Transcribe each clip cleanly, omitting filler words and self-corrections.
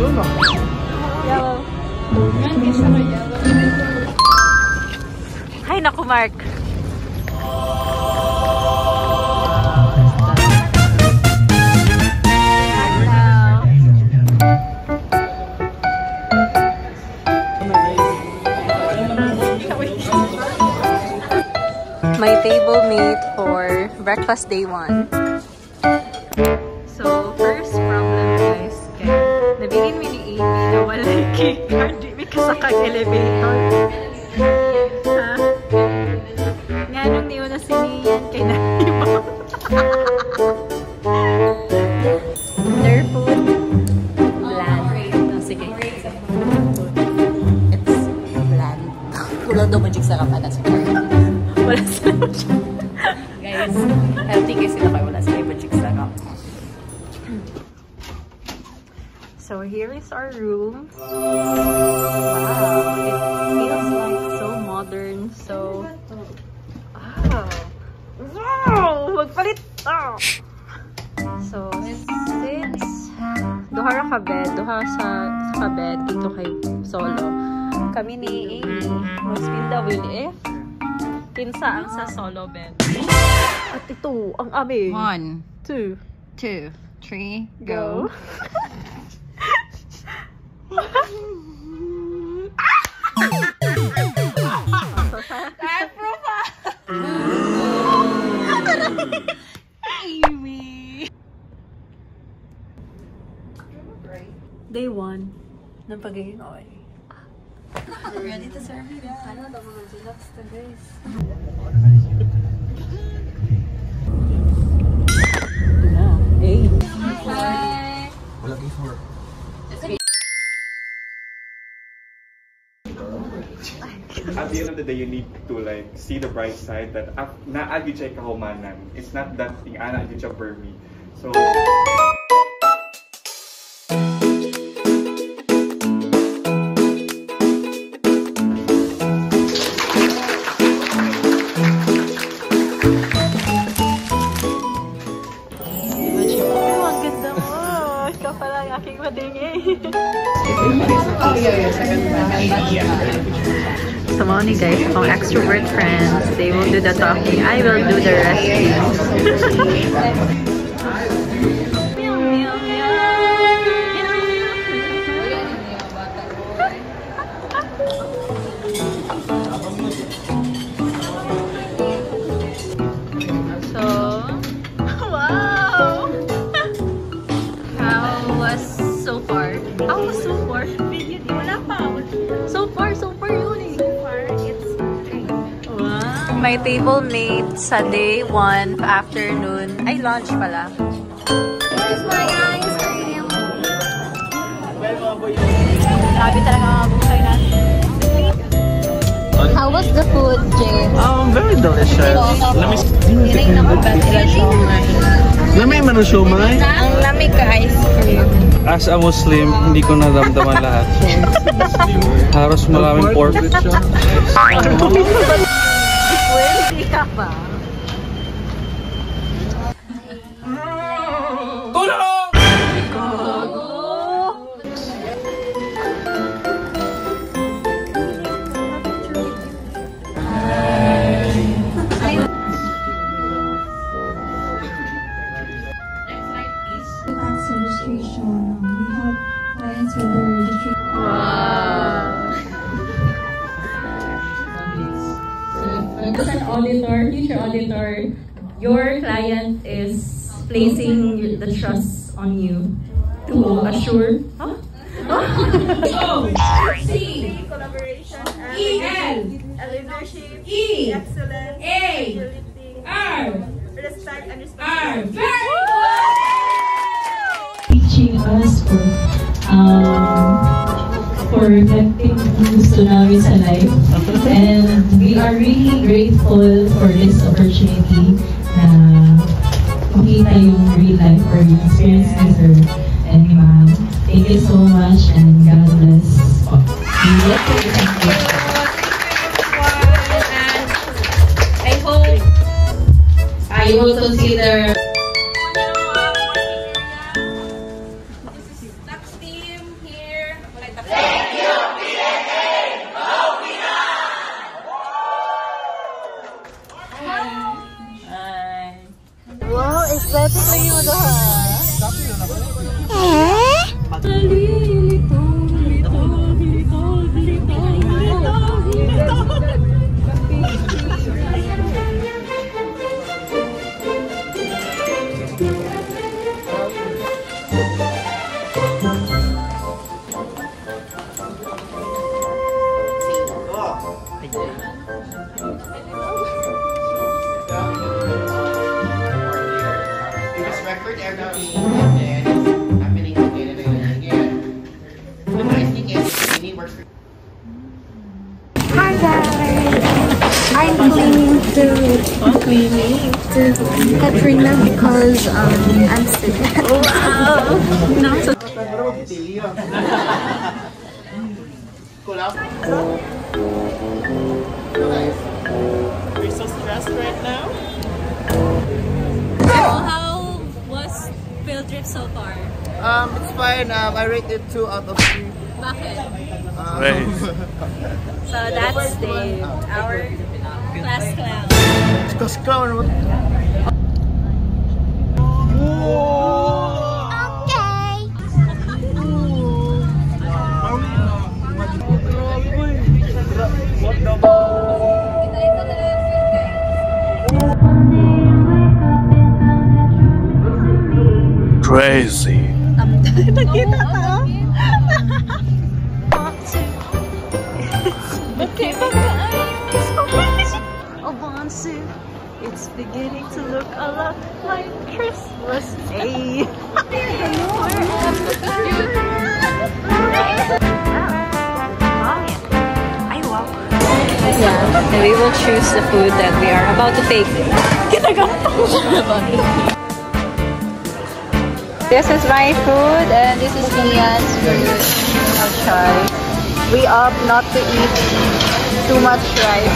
Yellow. Hay naku, Mark. My table mate for breakfast day 1. So, first problem guys, kaya nabilin mi ni Amy na walay cake card, di mi kasakag elevator. Ha? Nga nung niyo na siniyan kay naibaw. Their food, bland. Sige. It's bland. Kulang daw magic sarap na sa card. Wala sila magic. Guys, healthy kayo sila kayo. Wala sila magic sarap. So here is our room. Wow, it feels like so modern. So, wow, magpalit. So, since duha ra ka bed, duha sa bed dito kay solo. Kami ni Amy was spin the wheel if kinsa ang sa solo bed. At ito ang aming 1, 2, 3, go. Amy. Day 1 ng pagiging oil. Ready to serve you guys. Ano daw mga relax to guys. Hey. Wala before. At the end of the day, you need to like see the bright side that na-agi chay kahumanan. It's not that thing ana-agi chay for me. So so mga guys, akong extrovert friends, they will do the talking, I will do the rest. So, wow! How was so far? So far yun eh. So far, it's great. Wow. My table mate sa day 1 afternoon, ay lunch pala. Here's my ice cream. Grabe talaga mga buhay natin. How was the food, Jay? Very delicious. Let me manu siomai. Ang lamig ka ice cream. As a Muslim, hindi ko naramdaman lahat. Halos maraming pork. Pwede ka pa. Registration. We have clients with their registration. Wow. As an auditor, future auditor, your client is placing the trust on you to assure. Huh? C. Collaboration. E. L. Leadership. E. Excellence. A. Agility. R. Respect and responsibility. R. Very good. Teaching us for getting gusto namin sa life. And we are really grateful for this opportunity na makita yung real life or yung experience ni Sir and ni Ma'am. Thank you so much and God bless. I hope I will consider team here. Hi guys! I'm cleaning to Katrina because I'm sick. Wow! We're so stressed right now. So how was field trip so far? It's fine. I rated 2 out of 3. Bakit? Right. So that's our class clown. Because clown. Crazy. Nakita ka? Okay, Avansu. It's beginning to look a lot like Christmas. Hey. Yeah, and we will choose the food that we are about to take. This is my food and this is Mia's food. I'll try. We opt not to eat too much rice.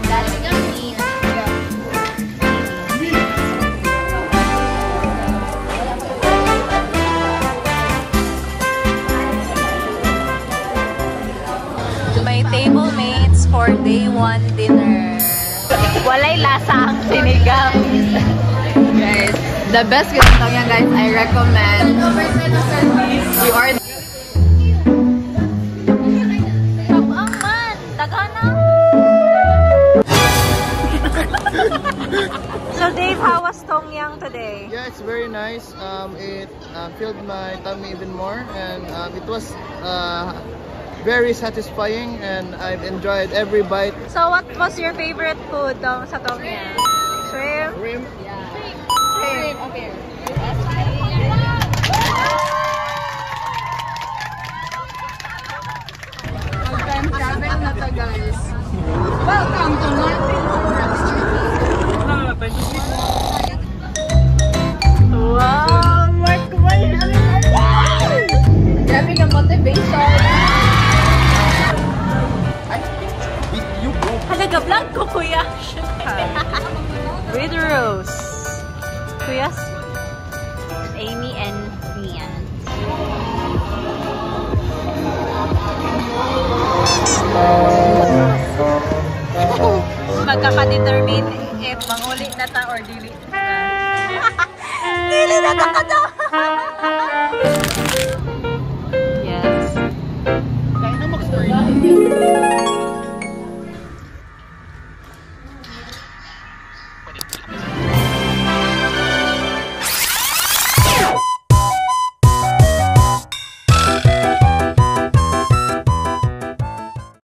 That's yummy. To my table mates for day 1 dinner. Walay lasa ang sinigang. Guys, the best ginatong yan guys, I recommend. You are Tabang man! Tagana! So Dave, how was Tongyang today? Yeah, it's very nice. It filled my tummy even more, and it was very satisfying, and I've enjoyed every bite. So what was your favorite food sa Tongyang? Shrimp? Shrimp. Shrimp. okay. Time travel na to guys. Welcome to Northern Wow! Mark Grabe ka motivation. Halaga vlog ko, kuya. With Rose. Kuya's Amy and Mian. Magkaka-determine if manguli na ta or dili na ta. Dili na ta ka